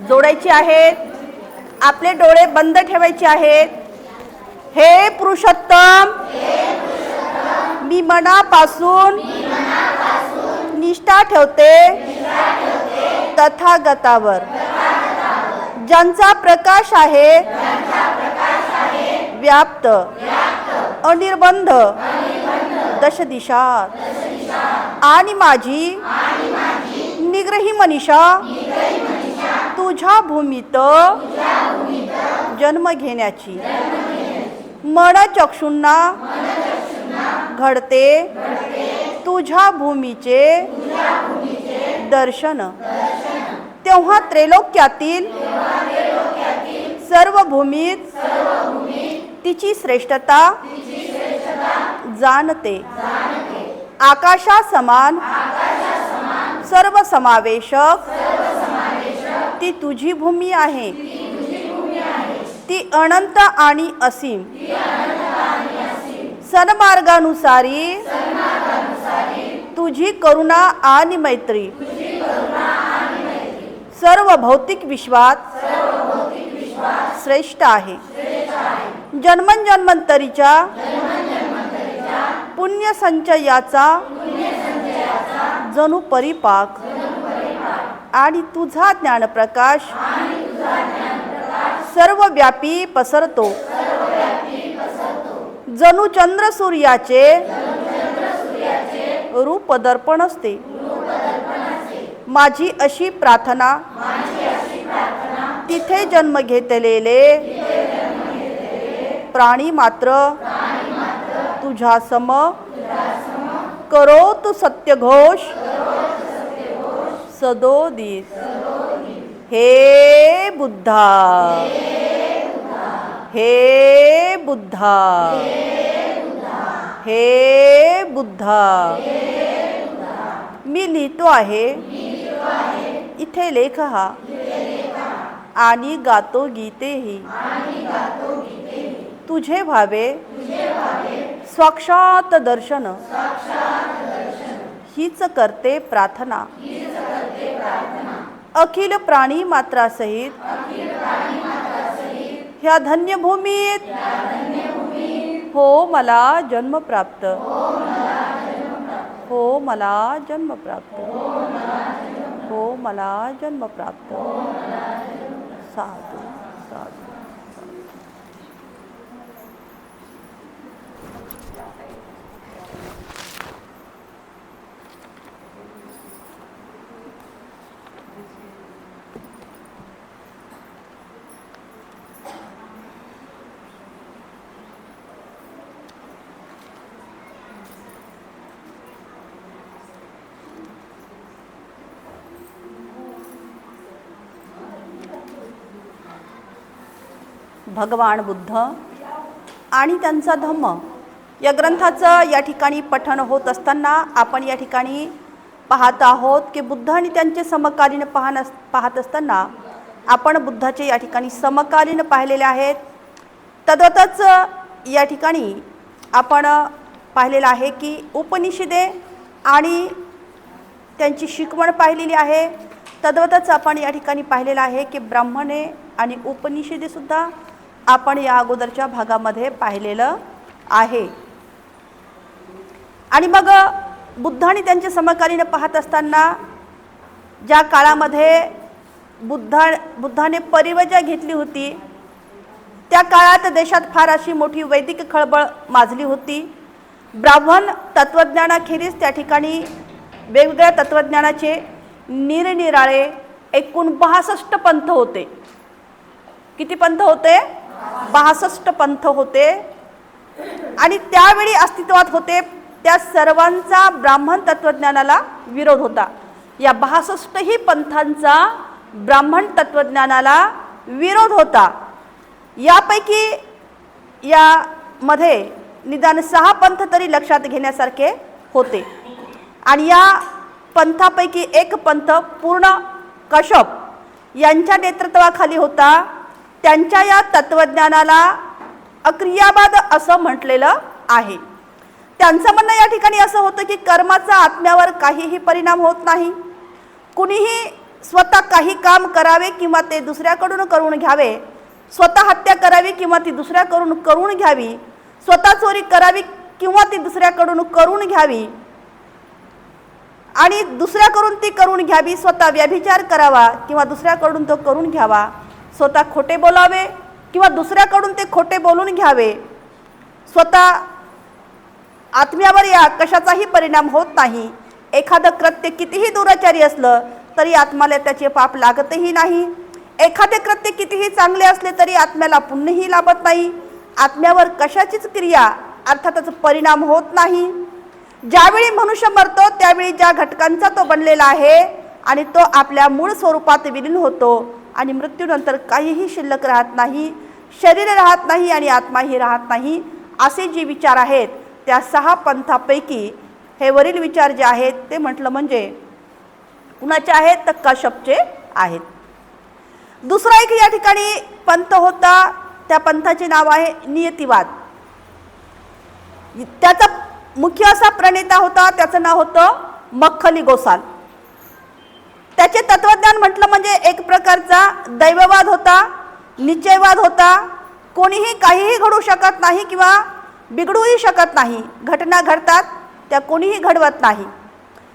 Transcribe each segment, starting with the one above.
जोडायची आहेत. आपले डोळे बंद ठेवायचे आहेत. हे पुरुषोत्तम, मी मनापासून निष्ठा ठेवते तथागतावर, ज्यांचा प्रकाश आहे व्याप्त अनिर्बंध दश दिशात, आणि माझी निग्रही मनीषा तुझ्या भूमीत जन्म घेण्याची मन चक्षुंना घडते तुझ्या भूमीचे दर्शन. तेव्हा त्रैलोक्यातील सर्व भूमीत तिची श्रेष्ठता जाणते. आकाशा समान सर्व समावेशक ती तुझी भूमी आहे. ती अनंत आणि असीम सन्मार्गानुसारी तुझी करुणा आणि मैत्री सर्व भौतिक विश्वात श्रेष्ठ आहे. जन्मजन्मांतरीच्या पुण्य संचयाचा जणू परिपाक आणि तुझा ज्ञानप्रकाश सर्व व्यापी पसरतो. जणू चंद्र सूर्याचे रूप दर्पण असते. माझी अशी प्रार्थना तिथे जन्म घेतलेले प्राणी मात्र तुझ्या सम करो तू सत्य घोष सदोदित. हे बुद्धा, हे बुद्धा, हे बुद्धा मी लिहितो आहे इथे लेख हा आणि गातो गीतेही तुझे व्हावे साक्षात दर्शन हीच करते प्रार्थना अखिल प्राणी मात्रासहित ह्या धन्य भूमीत हो मला जन्म प्राप्त हो मला जन्म प्राप्त हो मला जन्म प्राप्त साधू साधू भगवान बुद्ध आणि त्यांचा धम्म या ग्रंथाचं या ठिकाणी पठण होत असताना आपण या ठिकाणी पाहत आहोत की बुद्ध आणि त्यांचे समकालीन पाहत असताना आपण बुद्धाचे या ठिकाणी समकालीन पाहिलेले आहेत. तद्वतच या ठिकाणी आपण पाहिलेलं आहे की उपनिषदे आणि त्यांची शिकवण पाहिलेली आहे. तद्वतच आपण या ठिकाणी पाहिलेलं आहे की ब्राह्मणे आणि उपनिषदे सुद्धा आपण या अगोदरच्या भागामध्ये पाहिलेलं आहे. आणि मग बुद्ध आणि त्यांचे समकालीन पाहत असताना ज्या काळामध्ये बुद्धाने परिव्रजा घेतली होती त्या काळात देशात फार अशी मोठी वैदिक खळबळ माजली होती. ब्राह्मण तत्त्वज्ञानाखेरीज त्या ठिकाणी वेगवेगळ्या तत्त्वज्ञानाचे निरनिराळे एकूण 62 पंथ होते. किती पंथ होते? 62 पंथ होते. आणि त्यावेळी अस्तित्वात होते त्या सर्वांचा ब्राह्मण तत्त्वज्ञानाला विरोध होता. या 62 पंथांचा ब्राह्मण तत्त्वज्ञानाला विरोध होता. यापैकी यामध्ये निदान 6 पंथ तरी लक्षात घेण्यासारखे होते. आणि या पंथापैकी एक पंथ पूर्ण कश्यप यांच्या नेतृत्वाखाली होता. त्यांच्या या तत्त्वज्ञानाला अक्रियावाद असं म्हटलेलं आहे. त्यांचं म्हणणं या ठिकाणी असं होतं की कर्माचा आत्म्यावर काहीही परिणाम होत नाही. कुणीही स्वतः काही काम करावे किंवा ते दुसऱ्याकडून करून घ्यावे, स्वतः हत्या करावी किंवा ती दुसऱ्याकडून करून घ्यावी, स्वतः चोरी करावी किंवा ती दुसऱ्याकडून करून घ्यावी आणि दुसऱ्याकडून ती करून घ्यावी, स्वतः व्यभिचार करावा किंवा दुसऱ्याकडून तो करून घ्यावा, स्वतः खोटे बोलावे किंवा दुसऱ्याकडून ते खोटे बोलून घ्यावे, स्वतः आत्म्यावर या कशाचाही परिणाम होत नाही. एखादं कृत्य कितीही दुराचारी असलं तरी आत्म्याला त्याचे पाप लागतही नाही. एखादे कृत्य कितीही चांगले असले तरी आत्म्याला पुण्यही लाभत नाही. आत्म्यावर कशाचीच क्रिया अर्थातच परिणाम होत नाही. ज्यावेळी मनुष्य मरतो त्यावेळी ज्या घटकांचा तो बनलेला आहे आणि तो आपल्या मूळ स्वरूपात विलीन होतो आणि मृत्यूनंतर काहीही शिल्लक राहत नाही, शरीर राहत नाही आणि आत्माही राहत नाही. असे जे विचार आहेत त्या 6 पंथापैकी हे वरील विचार जे आहेत ते म्हटलं म्हणजे कुणाचे आहेत तर कश्यपचे आहेत. दुसरा एक या ठिकाणी पंथ होता, त्या पंथाचे नाव आहे नियतिवाद. त्याचा मुख्य असा प्रणेता होता, त्याचं नाव होतं मख्खली गोसाल. त्याचे तत्वज्ञान म्हटलं म्हणजे एक प्रकारचा दैववाद होता, निश्चयवाद होता. कोणीही काहीही घडू शकत नाही किंवा बिघडूही शकत नाही. घटना घडतात त्या कोणीही घडवत नाही.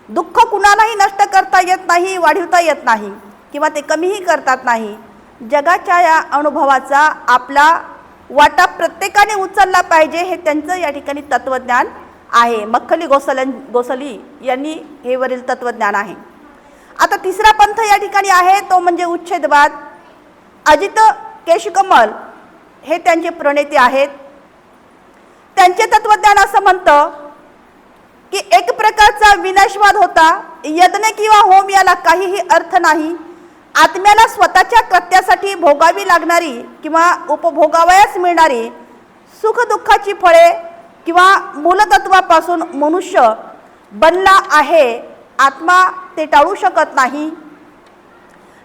दुःख कुणालाही नष्ट करता येत नाही, वाढवता येत नाही किंवा ते कमीही करतात नाही. जगाच्या या अनुभवाचा आपला वाटा प्रत्येकाने उचलला पाहिजे हे त्यांचं या ठिकाणी तत्वज्ञान आहे. मख्खली गोसाली यांनी हे वरील तत्वज्ञान आहे. आता तिसरा पंथ या ठिकाणी आहे तो म्हणजे उच्छेदवाद. अजित केशकमल हे त्यांचे प्रणेते आहेत. त्यांचे तत्वज्ञान असं म्हणतं की एक प्रकारचा विनाशवाद होता. यज्ञ किंवा होम याला काहीही अर्थ नाही. आत्म्याला स्वतःच्या कृत्यासाठी भोगावी लागणारी किंवा उपभोगावयास मिळणारी सुख दुःखाची फळे किंवा मूलतत्वापासून मनुष्य बनला आहे, आत्मा ते टाळू शकत नाही.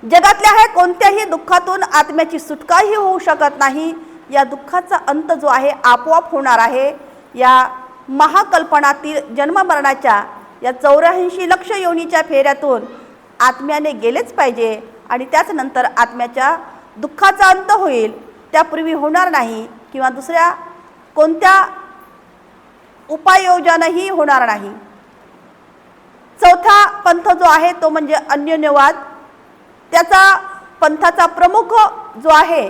जगातल्या हे कोणत्याही दुःखातून आत्म्याची सुटकाही होऊ शकत नाही. या दुःखाचा अंत जो आहे आपोआप होणार आहे. या महाकल्पनातील जन्ममरणाच्या या 84 लक्ष योनीच्या फेऱ्यातून आत्म्याने गेलेच पाहिजे आणि त्याच नंतर आत्म्याच्या दुःखाचा अंत होईल. त्यापूर्वी होणार नाही किंवा दुसऱ्या कोणत्या उपाययोजनाही होणार नाही. चौथा पंथ जो आहे तो म्हणजे अन्योन्यवाद. त्याचा पंथाचा प्रमुख जो आहे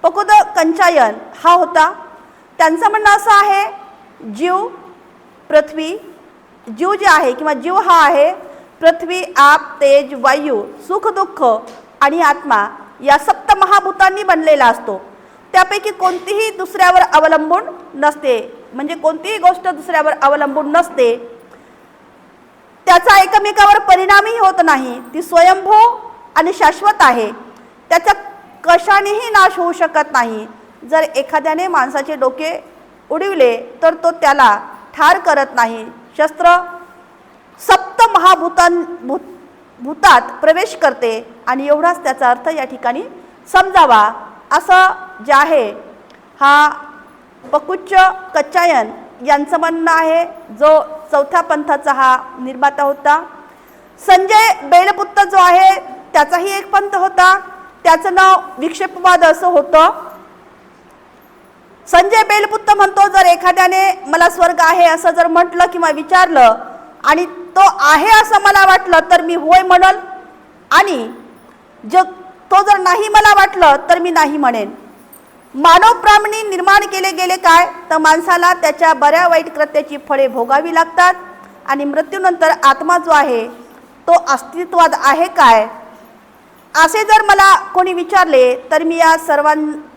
पकुद कंचायन हा होता. त्यांचं म्हणणं असं आहे, जीव, पृथ्वी, जीव जे आहे किंवा जीव हा आहे पृथ्वी, आप, तेज, वायू, सुख दुःख आणि आत्मा या सप्त महाभूतांनी बनलेला असतो. त्यापैकी कोणतीही दुसऱ्यावर अवलंबून नसते, म्हणजे कोणतीही गोष्ट दुसऱ्यावर अवलंबून नसते. त्याचा एकमेकावर परिणामही होत नाही. ती स्वयंभू आणि शाश्वत आहे. त्याचा कशानेही नाश होऊ शकत नाही. जर एखाद्याने माणसाचे डोके उडविले तर तो त्याला ठार करत नाही. शस्त्र सप्त भूतात प्रवेश करते आणि एवढाच त्याचा अर्थ या ठिकाणी समजावा. असं जे आहे हा पकुच्च कच्चायन यांचं म्हणणं आहे, जो चौथ्या पंथाचा हा निर्माता होता. संजय बेलपुत्त जो आहे त्याचाही एक पंथ होता. त्याचं नाव विक्षेपवाद असं होतं. संजय बेलपुत्त म्हणतो, जर एखाद्याने मला स्वर्ग आहे असं जर म्हटलं किंवा विचारलं आणि तो आहे असं मला वाटलं तर मी होय म्हणल, आणि तो जर नाही मला वाटलं तर मी नाही म्हणेन. मानव प्राणी निर्माण केले गेले काय तर माणसाला त्याच्या बऱ्या वाईट कृत्याची फळे भोगावी लागतात आणि मृत्यूनंतर आत्मा जो आहे तो अस्तित्वात आहे काय असे जर मला कोणी विचारले तर मी या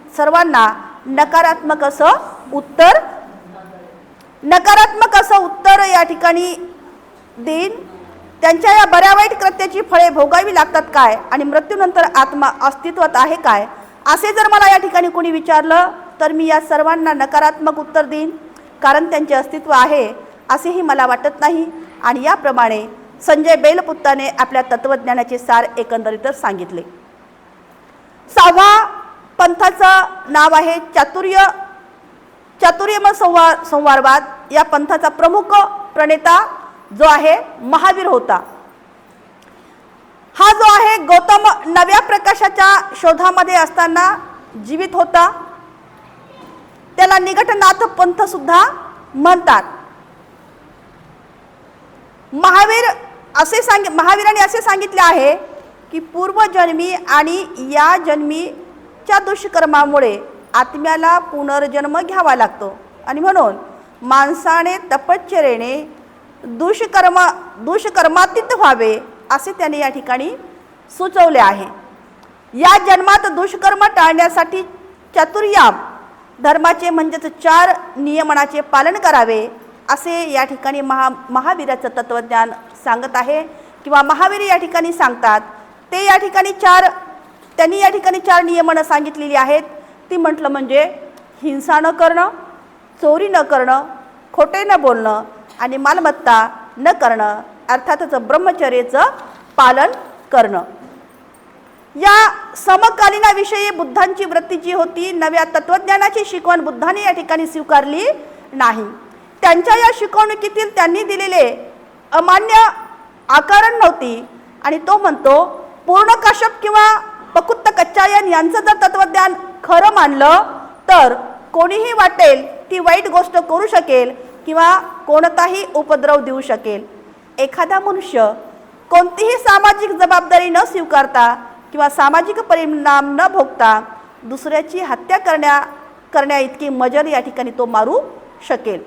सर्वांना नकारात्मक असं उत्तर या ठिकाणी देईन. त्यांच्या या बऱ्या वाईट कृत्याची फळे भोगावी लागतात काय आणि मृत्यूनंतर आत्मा अस्तित्वात आहे काय असे जर मला या ठिकाणी कोणी विचारलं तर मी या सर्वांना नकारात्मक उत्तर देईन, कारण त्यांचे अस्तित्व आहे असेही मला वाटत नाही. आणि याप्रमाणे संजय बेलपुत्ताने आपल्या तत्वज्ञानाचे सार एकंदरीतच सांगितले. सहावा पंथाचं नाव आहे चातुर्यम संवारवाद. या पंथाचा प्रमुख प्रणेता जो आहे महावीर होता. हा जो आहे गौतम नव्या प्रकाशाच्या शोधामध्ये असताना जीवित होता. त्याला निघटनाथ पंथ सुद्धा म्हणतात. महावीराने असे सांगितले आहे की पूर्वजन्मी आणि या जन्मीच्या दुष्कर्मामुळे आत्म्याला पुनर्जन्म घ्यावा लागतो आणि म्हणून माणसाने तपश्चर्येने दुष्कर्मातीत व्हावे असे त्याने या ठिकाणी सुचवले आहे. या जन्मात दुष्कर्म टाळण्यासाठी चातुर्याम धर्माचे म्हणजेच 4 नियमनाचे पालन करावे असे या ठिकाणी महावीराचं तत्वज्ञान सांगत आहे किंवा महावीर या ठिकाणी सांगतात. ते या ठिकाणी त्यांनी या ठिकाणी 4 नियमनं सांगितलेली आहेत. ती म्हटलं म्हणजे हिंसा न करणं, चोरी न करणं, खोटे न बोलणं आणि मालमत्ता न करणं, अर्थातच ब्रह्मचर्याचं पालन करणं. या समकालीनाविषयी बुद्धांची वृत्ती जी होती, नव्या तत्वज्ञानाची शिकवण बुद्धांनी या ठिकाणी स्वीकारली नाही. त्यांच्या या शिकवणुकीतील त्यांनी दिलेले अमान्य आकरण नव्हती आणि तो म्हणतो पूर्ण काश्यप किंवा पकुत्त कच्चायन यांचं जर तत्वज्ञान खरं मानलं तर कोणीही वाटेल ती वाईट गोष्ट करू शकेल किंवा कोणताही उपद्रव देऊ शकेल. एखादा मनुष्य कोणतीही सामाजिक जबाबदारी न स्वीकारता किंवा सामाजिक परिणाम न भोगता दुसऱ्याची हत्या करण्या इतकी मजल या ठिकाणी तो मारू शकेल.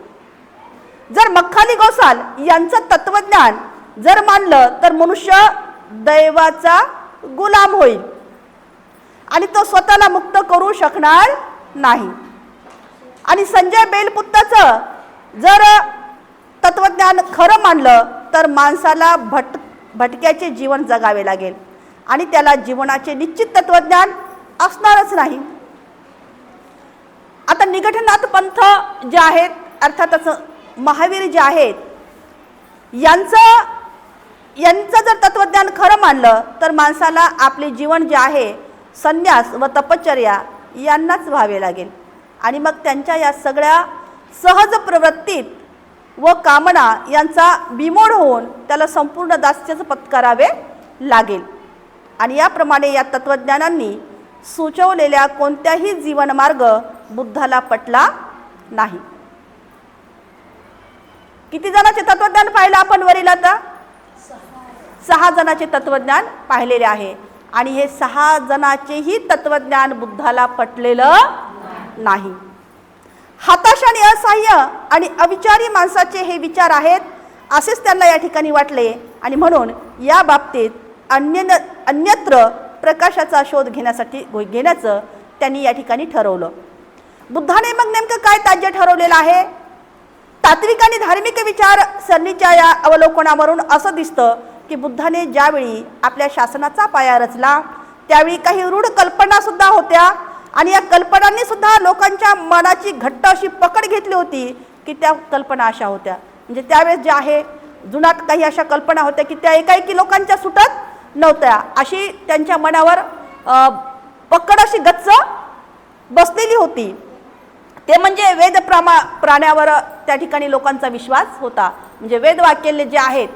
जर मख्खाली गोसाल यांचं तत्वज्ञान जर मानलं तर मनुष्य दैवाचा गुलाम होईल आणि तो स्वतःला मुक्त करू शकणार नाही. आणि संजय बेलपुत्ताचं जर तत्वज्ञान खरं मानलं तर माणसाला भटक्याचे जीवन जगावे लागेल आणि त्याला जीवनाचे निश्चित तत्वज्ञान असणारच नाही. आता निघटनाथ पंथ जे आहेत अर्थातच महावीर जे आहेत यांचं जर तत्वज्ञान खरं मानलं तर माणसाला आपले जीवन जे आहे संन्यास व तपश्चर्या यांनाच व्हावे लागेल आणि मग त्यांच्या या सगळ्या सहज प्रवृत्तीत व कामना यांचा बिमोड होऊन त्याला संपूर्ण दास्यच पत्करावे लागेल आणि याप्रमाणे या तत्वज्ञानांनी सुचवलेल्या कोणत्याही जीवनमार्ग बुद्धाला पटला नाही. किती जणांचे तत्वज्ञान पाहिलं आपण वरील? आता 6 जणांचे तत्वज्ञान पाहिलेले आहे आणि हे 6 जणांचेही तत्वज्ञान बुद्धाला पटलेलं नाही. हताश आणि असहाय्य आणि अविचारी माणसाचे हे विचार आहेत असेच त्यांना या ठिकाणी वाटले आणि म्हणून या बाबतीत अन्यत्र प्रकाशाचा शोध घेण्याचं त्यांनी या ठिकाणी ठरवलं. बुद्धाने मग नेमकं काय ताज्य ठरवलेलं आहे? तात्विक आणि धार्मिक विचार सरणीच्या या अवलोकनावरून असं दिसतं की बुद्धाने ज्यावेळी आपल्या शासनाचा पाया रचला त्यावेळी काही रूढ कल्पना सुद्धा होत्या आणि या कल्पनांनी सुद्धा लोकांच्या मनाची घट्ट अशी पकड घेतली होती की त्या कल्पना अशा होत्या, म्हणजे त्यावेळेस जे आहे जुनाट काही अशा कल्पना होत्या की त्या एकाएकी लोकांच्या सुटत नव्हत्या, अशी त्यांच्या मनावर पकड अशी गच्च बसलेली होती. ते म्हणजे वेद प्राण्यावर त्या ठिकाणी लोकांचा विश्वास होता, म्हणजे वेदवाक्य जे आहेत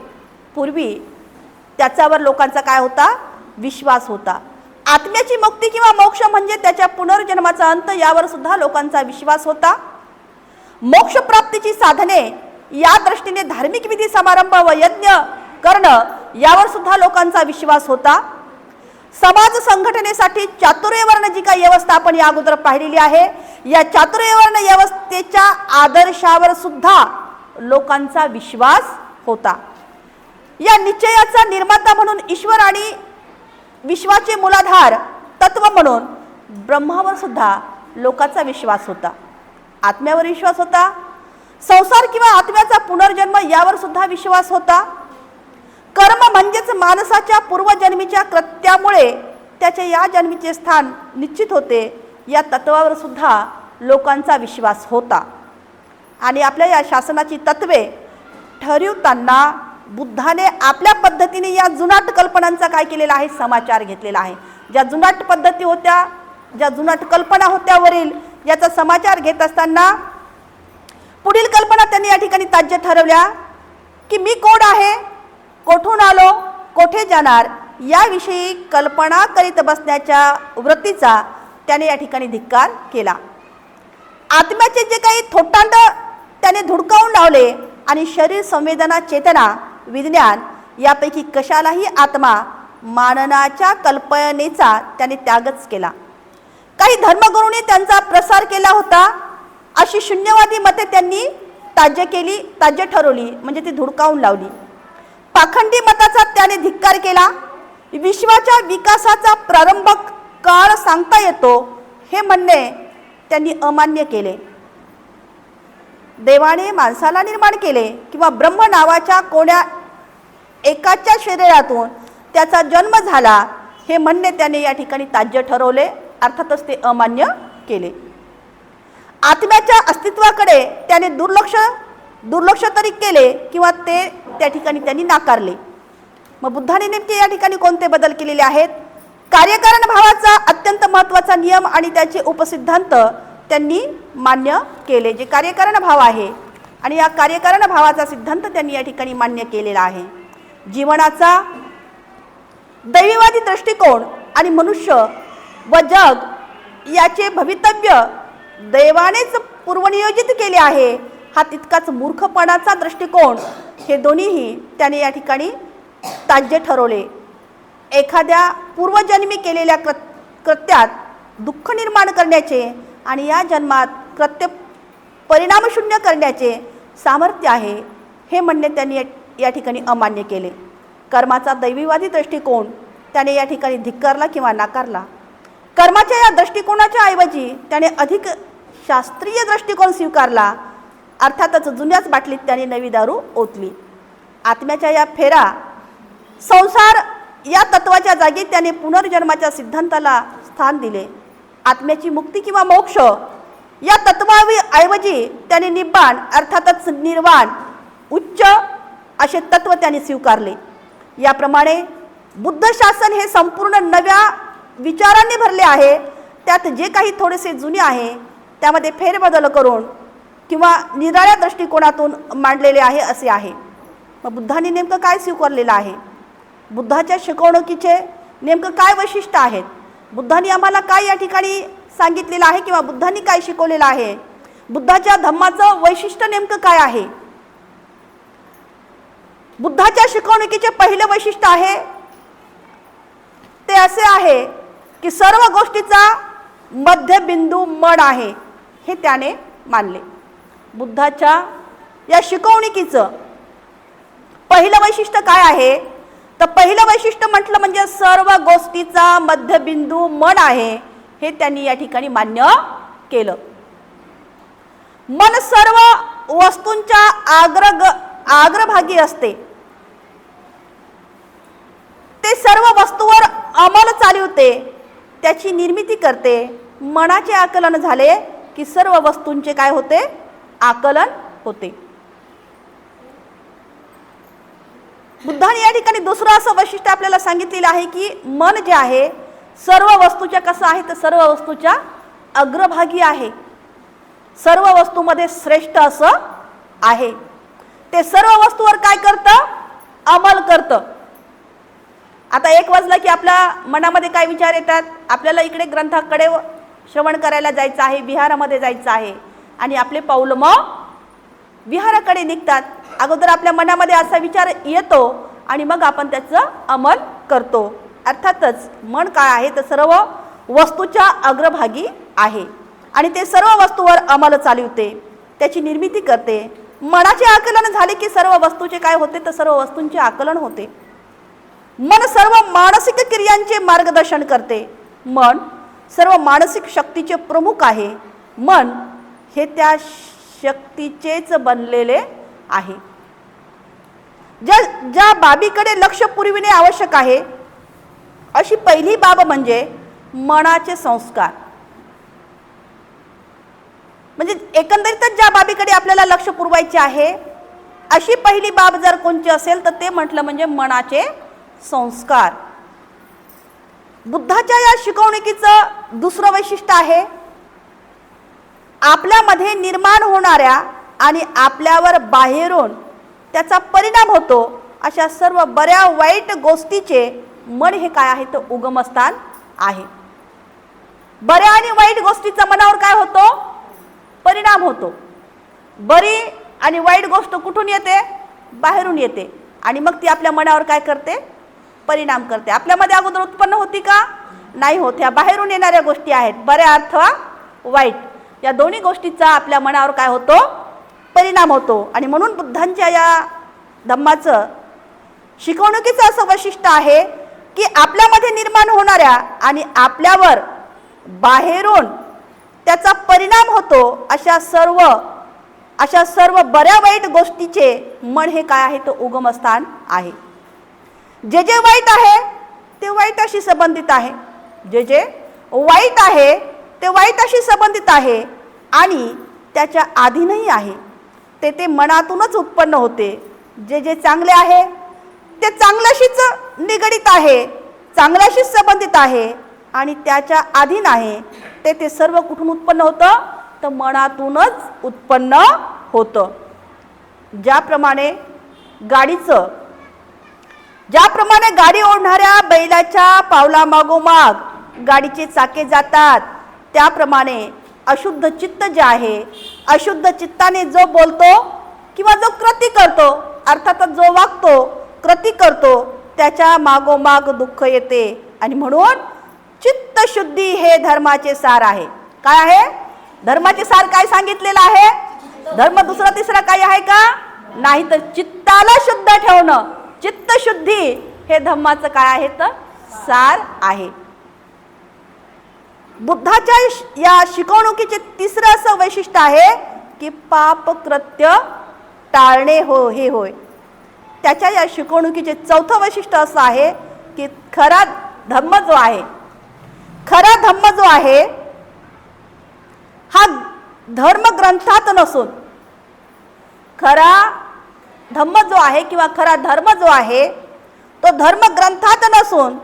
पूर्वी त्याच्यावर लोकांचा काय होता? विश्वास होता. आत्म्याची मुक्ती किंवा मोक्ष म्हणजे त्याच्या पुनर्जन्माचा अंत यावर सुद्धा लोकांचा विश्वास होता. मोक्ष प्राप्तीची साधने या दृष्टीने धार्मिक विधी समारंभ व यज्ञ करणं यावर सुद्धा लोकांचा विश्वास होता. समाज संघटनेसाठी चातुर्यवर्ण जी काही व्यवस्था आपण या अगोदर पाहिलेली आहे या चातुर्यवर्ण व्यवस्थेच्या आदर्शावर सुद्धा लोकांचा विश्वास होता. या निश्चयाचा निर्माता म्हणून ईश्वर आणि विश्वाचे मूलाधार तत्व म्हणून ब्रह्मावर सुद्धा लोकांचा विश्वास होता. आत्म्यावर विश्वास होता. संसार किंवा आत्म्याचा पुनर्जन्म यावर सुद्धा विश्वास होता. कर्म म्हणजेच माणसाच्या पूर्वजन्मीच्या कृत्यामुळे त्याच्या या जन्मीचे स्थान निश्चित होते या तत्वावर सुद्धा लोकांचा विश्वास होता. आणि आपल्या या शासनाची तत्वे ठरवताना बुद्धाने आपल्या पद्धतीने या जुनाट कल्पनांचा काय केलेला आहे? समाचार घेतलेला आहे. ज्या जुनाट पद्धती होत्या, ज्या जुनाट कल्पना होत्या वरील याचा समाचार घेत असताना पुढील कल्पना त्यांनी या ठिकाणी ताज्य ठरवल्या की मी कोण आहे, कोठून आलो, कोठे जाणार याविषयी कल्पना करीत बसण्याच्या वृत्तीचा त्याने या ठिकाणी धिक्कार केला. आत्म्याचे जे काही थोटांड त्याने धुडकावून लावले आणि शरीर संवेदना चेतना विज्ञान यापैकी कशालाही आत्मा माननाच्या कल्पनेचा त्याने त्यागच केला. काही धर्मगुरूंनी त्यांचा प्रसार केला होता अशी शून्यवादी मते त्यांनी ताज्य ठरवली, म्हणजे ती धुडकावून लावली. पाखंडी मताचा त्याने धिक्कार केला. विश्वाच्या विकासाचा प्रारंभ काळ सांगता येतो हे म्हणणे त्यांनी अमान्य केले. देवाने माणसाला निर्माण केले किंवा ब्रह्म नावाच्या कोण्या एकाच्या शरीरातून त्याचा जन्म झाला हे म्हणणे त्याने या ठिकाणी ताज्य ठरवले, अर्थातच ते अमान्य केले. आत्म्याच्या अस्तित्वाकडे त्याने दुर्लक्ष तरी केले किंवा ते त्या ठिकाणी त्यांनी नाकारले. मग बुद्धाने नेमके या ठिकाणी कोणते बदल केलेले आहेत? कार्यकारण भावाचा अत्यंत महत्त्वाचा नियम आणि त्याचे उपसिद्धांत त्यांनी मान्य केले. जे कार्यकारण भाव आहे आणि या कार्यकारण भावाचा सिद्धांत त्यांनी या ठिकाणी मान्य केलेला आहे. जीवनाचा दैववादी दृष्टिकोन आणि मनुष्य व जग याचे भवितव्य दैवानेच पूर्वनियोजित केले आहे हा तितकाच मूर्खपणाचा दृष्टिकोन हे दोन्हीही त्याने या ठिकाणी ताज्य ठरवले. एखाद्या पूर्वजन्मी केलेल्या कृत्यात दुःख निर्माण करण्याचे आणि या जन्मात कृत्य परिणामशून्य करण्याचे सामर्थ्य आहे हे म्हणणे त्यांनी या ठिकाणी अमान्य केले. कर्माचा दैवीवादी दृष्टिकोन त्याने या ठिकाणी धिक्कारला किंवा नाकारला. कर्माच्या या दृष्टिकोनाच्या ऐवजी त्याने अधिक शास्त्रीय दृष्टिकोन स्वीकारला. अर्थातच जुन्याच बाटलीत त्याने नवी दारू ओतली. आत्म्याच्या या फेरा संसार या तत्वाच्या जागी त्याने पुनर्जन्माच्या सिद्धांताला स्थान दिले. आत्म्याची मुक्ती किंवा मोक्ष या तत्वाऐवजी त्याने निब्बाण अर्थातच निर्वाण उच्च असे तत्व त्याने स्वीकारले. याप्रमाणे बुद्ध शासन हे संपूर्ण नव्या विचारांनी भरले आहे. त्यात जे काही थोडेसे जुने आहे त्यामध्ये फेरबदल करून किंवा निराळ्या दृष्टिकोनातून मांडलेले आहे असे आहे. मग बुद्धांनी नेमकं काय स्वीकारलेलं आहे? बुद्धाच्या शिकवणुकीचे नेमकं काय वैशिष्ट्य आहेत? बुद्धांनी आम्हाला काय या ठिकाणी सांगितलेलं आहे किंवा बुद्धांनी काय शिकवलेलं आहे? बुद्धाच्या धम्माचं वैशिष्ट्य नेमकं काय आहे? बुद्धाच्या शिकवणुकीचे पहिलं वैशिष्ट्य आहे ते असे आहे की सर्व गोष्टीचा मध्यबिंदू मन आहे, हे त्याने मानले. बुद्धाच्या या शिकवणुकीचं पहिलं वैशिष्ट्य काय आहे? तर पहिलं वैशिष्ट्य म्हटलं म्हणजे सर्व गोष्टीचा मध्यबिंदू मन आहे, हे त्यांनी या ठिकाणी मान्य केलं. मन सर्व वस्तूंच्या अग्रभागी असते. ते सर्व वस्तूवर अंमल चालवते, त्याची निर्मिती करते. मनाचे आकलन झाले की सर्व वस्तूंचे काय होते? आकलन होते. बुद्धाने या ठिकाणी दुसरं असं वैशिष्ट्य आपल्याला सांगितलेलं आहे की मन जे आहे सर्व वस्तूच्या कसं आहे तर सर्व वस्तूच्या अग्रभागी आहे, सर्व वस्तूमध्ये श्रेष्ठ असं आहे. ते सर्व वस्तूवर काय करतं? अंमल करतं. आता 1 वाजला की आपल्या मनामध्ये काय विचार येतात? आपल्याला इकडे ग्रंथाकडे श्रवण करायला जायचं आहे, विहारामध्ये जायचं आहे आणि आपले पाऊल मग विहाराकडे निघतात. अगोदर आपल्या मनामध्ये असा विचार येतो आणि मग आपण त्याचं अंमल करतो. अर्थातच मन काय आहे तर सर्व वस्तूच्या अग्रभागी आहे आणि ते सर्व वस्तूवर अंमल चालवते, त्याची निर्मिती करते. मनाचे आकलन झाले की सर्व वस्तूचे काय होते तर सर्व वस्तूंचे आकलन होते. मन सर्व मानसिक क्रियांचे मार्गदर्शन करते. मन सर्व मानसिक शक्तीचे प्रमुख आहे. मन हे त्या शक्तीचेच बनलेले आहे. ज्या बाबीकडे लक्ष पुरविणे आवश्यक आहे अशी पहिली बाब म्हणजे मनाचे संस्कार. म्हणजे एकंदरीतच ज्या बाबीकडे आपल्याला लक्ष पुरवायचे आहे अशी पहिली बाब जर कोणती असेल तर ते म्हटलं म्हणजे मनाचे संस्कार. बुद्धाच्या या शिकवणुकीचं दुसरं वैशिष्ट्य आहे आपल्यामध्ये निर्माण होणाऱ्या आणि आपल्यावर बाहेरून त्याचा परिणाम होतो अशा सर्व बऱ्या वाईट गोष्टीचे मन हे काय आहे तर उगमस्थान आहे. बऱ्या आणि वाईट गोष्टीचा मनावर काय होतो? परिणाम होतो. बरी आणि वाईट गोष्ट कुठून येते? बाहेरून येते आणि मग ती आपल्या मनावर काय करते? परिणाम करते. आपल्यामध्ये अगोदर उत्पन्न होती का? नाही होत. ह्या बाहेरून येणाऱ्या गोष्टी आहेत, बऱ्या अथवा वाईट. या दोन्ही गोष्टीचा आपल्या मनावर काय होतो? परिणाम होतो. आणि म्हणून बुद्धांच्या या धम्माचं शिकवणुकीचं असं वैशिष्ट्य आहे की आपल्यामध्ये निर्माण होणाऱ्या आणि आपल्यावर बाहेरून त्याचा परिणाम होतो अशा सर्व बऱ्या वाईट गोष्टीचे मन हे काय आहे तर उगमस्थान आहे. जे जे वाईट आहे ते वाईटाशी संबंधित आहे, जे वाईट आहे ते वाईटाशी संबंधित आहे आणि त्याच्या अधीनही आहे. ते मनातूनच उत्पन्न होते. जे चांगले आहे ते चांगल्याशीच निगडित आहे, चांगल्याशीच संबंधित आहे आणि त्याच्या अधीन आहे. ते सर्व कुठून उत्पन्न होतं तर मनातूनच उत्पन्न होतं. ज्याप्रमाणे गाडी ओढणाऱ्या बैलाच्या पावलामागोमाग गाडीचे चाके जातात, त्याप्रमाणे अशुद्ध चित्त जे आहे, अशुद्ध चित्ताने जो बोलतो किंवा जो कृती करतो, अर्थातच जो वागतो, कृती करतो, त्याच्या मागोमाग दुःख येते. आणि म्हणून चित्तशुद्धी हे धर्माचे सार आहे. काय आहे? धर्माचे सार काय सांगितलेलं आहे? धर्म दुसरा तिसरा काही आहे का? नाही. तर चित्ताला शुद्ध ठेवणं, चित्तशुद्धी हे धम्माचं काय आहे तर सार आहे. बुद्धाच्या या शिकवणुकीचे तिसरं असं वैशिष्ट्य आहे की पाप कृत्य टाळणे हे होय. त्याच्या या शिकवणुकीचे चौथं वैशिष्ट्य असं आहे की खरा धम्म जो आहे हा धर्मग्रंथात नसून, खरा धम्म जो आहे किंवा खरा धर्म जो आहे तो धर्मग्रंथात नसून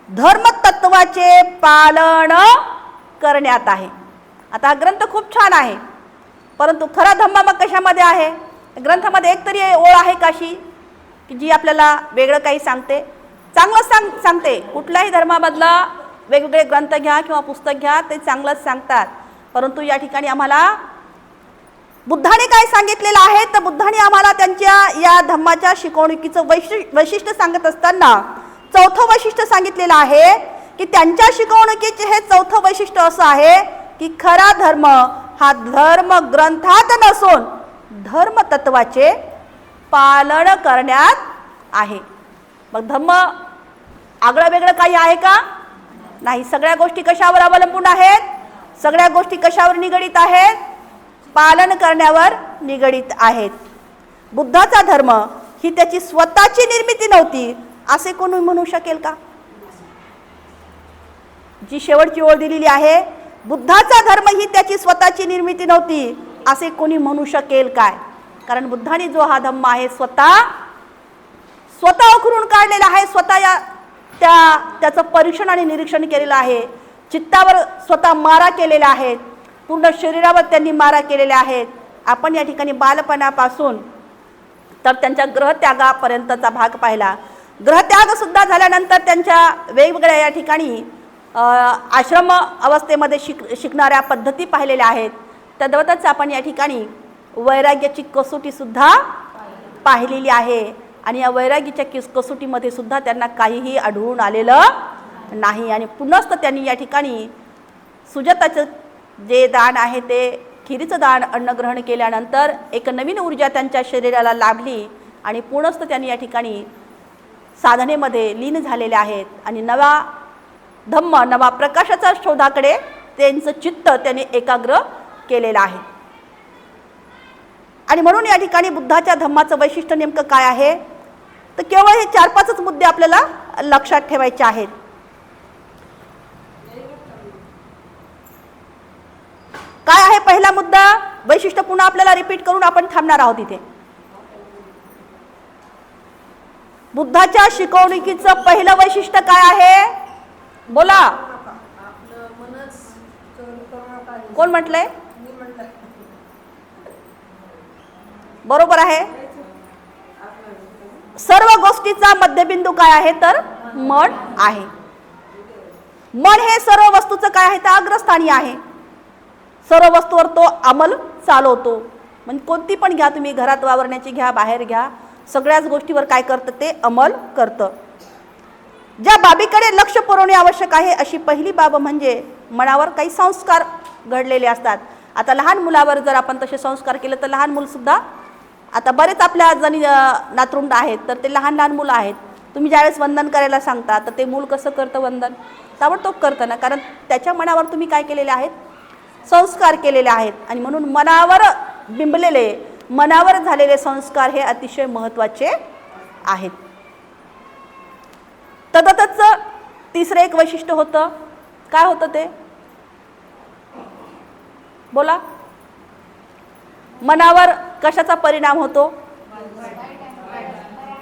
धर्मतत्वाचे पालन करण्यात आहे. आता हा ग्रंथ खूप छान आहे, परंतु खरा धम्म मग कशामध्ये आहे? ग्रंथामध्ये एक तरी ओळ आहे का अशी की जी आपल्याला वेगळं काही सांगते? चांगलं सांगते. कुठल्याही धर्मामधला वेगवेगळे ग्रंथ घ्या किंवा पुस्तक घ्या, ते चांगलंच सांगतात. परंतु या ठिकाणी आम्हाला बुद्धाने काय सांगितलेलं आहे, तर बुद्धाने आम्हाला त्यांच्या या धम्माच्या शिकवणुकीचं वैशिष्ट्य सांगत असताना चौथं वैशिष्ट्य सांगितलेलं आहे की त्यांच्या शिकवणुकीचे हे चौथं वैशिष्ट्य असं आहे की खरा धर्म हा धर्म ग्रंथात नसून धर्मतत्वाचे पालन करण्यात आहे. मग धम्म आगळं वेगळं काही आहे का? नाही. सगळ्या गोष्टी कशावर अवलंबून आहेत? सगळ्या गोष्टी कशावर निगडीत आहेत? पालन करण्यावर निगडीत आहेत. बुद्धाचा धर्म ही त्याची स्वतःची निर्मिती नव्हती असे कोणी म्हणू शकेल का? जी शेवटची ओळ दिलेली आहे, बुद्धाचा धर्म ही त्याची स्वतःची निर्मिती नव्हती असे कोणी म्हणू शकेल काय? कारण बुद्धाने जो हा धम्म आहे स्वतः उखरून काढलेला आहे, स्वतः त्याचं परीक्षण आणि निरीक्षण केलेलं आहे. चित्तावर स्वतः मारा केलेल्या आहेत, पूर्ण शरीरावर त्यांनी मारा केलेल्या आहेत. आपण या ठिकाणी बालपणापासून तर त्यांच्या ग्रहत्यागापर्यंतचा भाग पाहिला. ग्रहत्याग सुद्धा झाल्यानंतर त्यांच्या वेगवेगळ्या या ठिकाणी आश्रम अवस्थेमध्ये शिकणाऱ्या पद्धती पाहिलेल्या आहेत. तद्वतच आपण या ठिकाणी वैराग्याची कसोटी सुद्धा पाहिलेली आहे आणि या वैराग्याच्या कसोटीमध्ये सुद्धा त्यांना काहीही आढळून आलेलं नाही. आणि पुनश्च त्यांनी या ठिकाणी सुजाताचं जे दान आहे ते खिरीचं दान अन्न ग्रहण केल्यानंतर एक नवीन ऊर्जा त्यांच्या शरीराला लाभली आणि पुनश्च त्यांनी या ठिकाणी साधनेमध्ये लीन झालेले आहेत आणि नवा धम्म, नवा प्रकाशाच्या शोधाकडे त्यांचं चित्त त्यांनी एकाग्र केलेलं आहे. आणि म्हणून या ठिकाणी बुद्धाच्या धम्माचं वैशिष्ट्य नेमकं काय आहे, तर केवळ हे 4-5च मुद्दे आपल्याला लक्षात ठेवायचे आहेत. काय आहे पहिला मुद्दा? वैशिष्ट्य पुन्हा आपल्याला रिपीट करून आपण थांबणार आहोत इथे. बुद्धाच्या शिकवणुकीचं पहिलं वैशिष्ट्य काय आहे? बोला. कोण म्हटलंय? बरोबर आहे. सर्व गोष्टीचा मध्यबिंदू काय आहे, तर मन आहे. मन हे सर्व वस्तूचं काय आहे, तर अग्रस्थानी आहे. सर्व वस्तूवर तो अंमल चालवतो. म्हणजे कोणती पण घ्या तुम्ही, घरात वावरण्याची घ्या, बाहेर घ्या, सगळ्याच गोष्टीवर काय करतं, ते अंमल करतं. ज्या बाबीकडे लक्ष पुरवणे आवश्यक आहे अशी पहिली बाब म्हणजे मनावर काही संस्कार घडलेले असतात. आता लहान मुलावर जर आपण तसे संस्कार केले तर लहान मुलंसुद्धा, आता बरेच आपल्या जणी नातरुंड आहेत तर ते लहान लहान मुलं आहेत. तुम्ही ज्यावेळेस वंदन करायला सांगता तर ते मूल कसं करतं वंदन? ताबडतोब करतं ना, कारण त्याच्या मनावर तुम्ही काय केलेले आहेत, संस्कार केलेले आहेत. आणि म्हणून मनावर बिंबलेले, मनावर झालेले संस्कार हे अतिशय महत्त्वाचे आहेत. तदतच तिसरं एक वैशिष्ट्य होतं. काय होतं ते? बोला. मनावर कशाचा परिणाम होतो?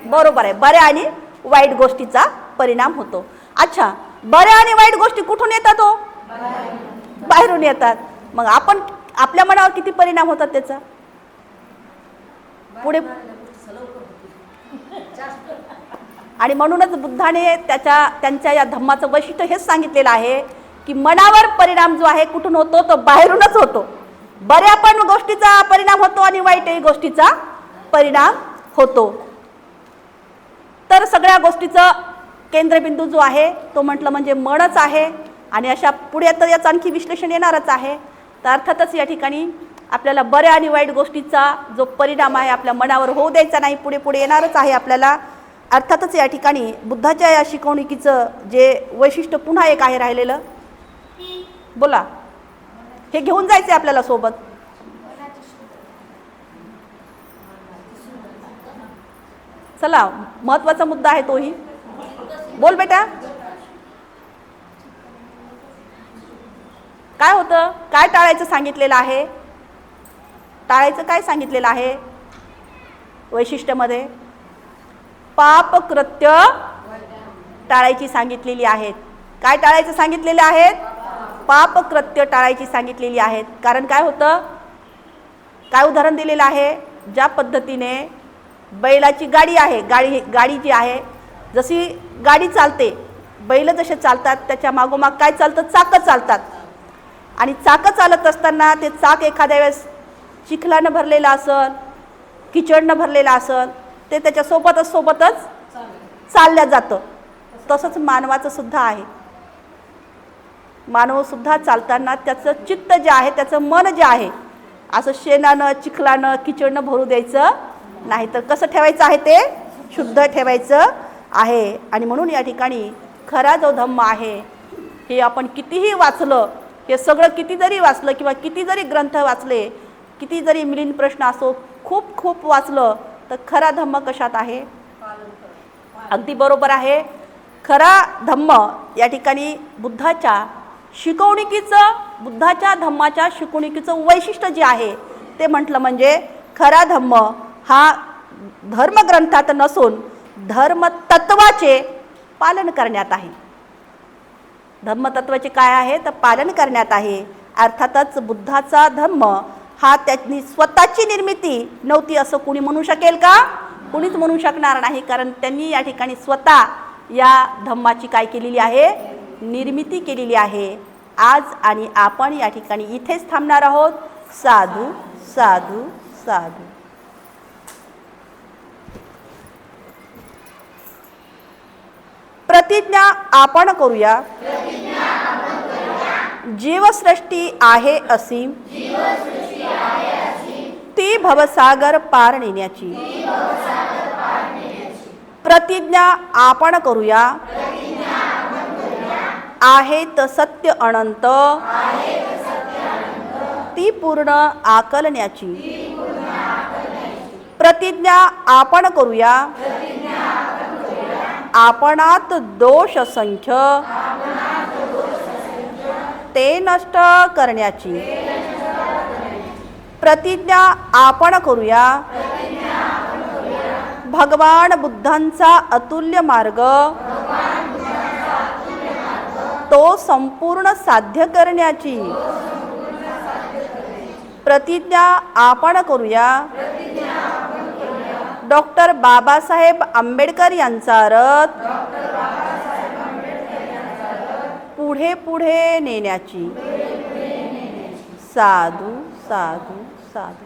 बरोबर आहे, बऱ्या आणि वाईट गोष्टीचा परिणाम होतो. अच्छा, बऱ्या आणि वाईट गोष्टी कुठून येतात? हो, बाहेरून येतात. मग आपण आपल्या मनावर किती परिणाम होतात त्याचा? पुढे. आणि म्हणूनच बुद्धाने त्यांच्या या धम्माचं वैशिष्ट्य हेच सांगितलेलं आहे की मनावर परिणाम जो आहे कुठून होतो, तो बाहेरूनच होतो. बऱ्या पण गोष्टीचा परिणाम होतो आणि वाईटही गोष्टीचा परिणाम होतो. तर सगळ्या गोष्टीचं केंद्रबिंदू जो आहे तो म्हटलं म्हणजे मनच आहे. आणि अशा पुढे तर याचं आणखी विश्लेषण येणारच आहे. तर अर्थातच या ठिकाणी आपल्याला बऱ्या आणि वाईट गोष्टीचा जो परिणाम आहे आपल्या मनावर होऊ द्यायचा नाही, पुढे पुढे येणारच आहे आपल्याला. अर्थातच या ठिकाणी बुद्धाच्या या शिकवणुकीचं जे वैशिष्ट्य पुन्हा एक आहे राहिलेलं, बोला, हे घेऊन जायचं आहे आपल्याला सोबत. चला, महत्वाचा मुद्दा आहे तोही. बोल बेटा. काय होतं, काय टाळायचं सांगितलेलं आहे, टाळायचं काय सांगितलेलं आहे वैशिष्ट्यामध्ये? पापकृत्य टाळायची सांगितलेली आहेत. काय टाळायचं सांगितलेले आहेत? पापकृत्य टाळायची सांगितलेली आहेत. कारण काय होतं, काय उदाहरण दिलेलं आहे? ज्या पद्धतीने बैलाची गाडी आहे, गाडी जी आहे, जशी गाडी चालते, बैल जसे चालतात त्याच्या मागोमाग काय चालतं, चाकं चालतात. आणि चाकं चालत असताना ते चाक एखाद्या वेळेस चिखलानं भरलेलं असेल, किचडनं भरलेलं असेल, ते त्याच्या सोबतच चालल्या जातं. तसंच मानवाचं सुद्धा आहे. मानवसुद्धा चालताना त्याचं चित्त जे आहे, त्याचं मन जे आहे, असं शेणानं, चिखलानं, किचडनं भरू द्यायचं नाही, तर कसं ठेवायचं आहे, ते शुद्ध ठेवायचं आहे. आणि म्हणून या ठिकाणी खरा जो धम्म आहे, हे आपण कितीही वाचलं, हे सगळं किती जरी वाचलं किंवा किती जरी ग्रंथ वाचले, किती जरी मिलिंद प्रश्न असो, खूप खूप वाचलं, तर खरा धम्म कशात आहे? अगदी बरोबर आहे. खरा धम्म या ठिकाणी बुद्धाच्या शिकवणुकीचं, बुद्धाच्या धम्माच्या शिकवणुकीचं वैशिष्ट्य जे आहे ते म्हटलं म्हणजे खरा धम्म हा धर्मग्रंथात नसून धर्मतत्वाचे पालन करण्यात आहे. धर्मतत्वाचे काय आहे, तर पालन करण्यात आहे. अर्थातच बुद्धाचा धम्म हा त्यांनी स्वतःची निर्मिती नव्हती असं कुणी म्हणू शकेल का? कुणीच म्हणू शकणार नाही. कारण त्यांनी या ठिकाणी स्वतः या धम्माची काय केलेली आहे, निर्मिती केलेली आहे. आज आणि आपण या ठिकाणी इथेच थांबणार आहोत. साधू साधू साधू. प्रतिज्ञा आपण करूया, जीवसृष्टी आहे असीम, ती भवसागर पार नेण्याची. प्रतिज्ञा आपण करूया, आहेत सत्य अनंत, ती पूर्ण आकलण्याची. प्रतिज्ञा आपण करूया, आपणात दोष संख्य, ते नष्ट करण्याची. प्रतिज्ञा आपण करूया, भगवान बुद्धांचा अतुल्य मार्ग, तो संपूर्ण साध्य करण्याची. प्रतिज्ञा आपण करूया, डॉक्टर बाबासाहेब आंबेडकर यांचा रथ पुढे पुढे नेण्याची. साधू साधू साधू.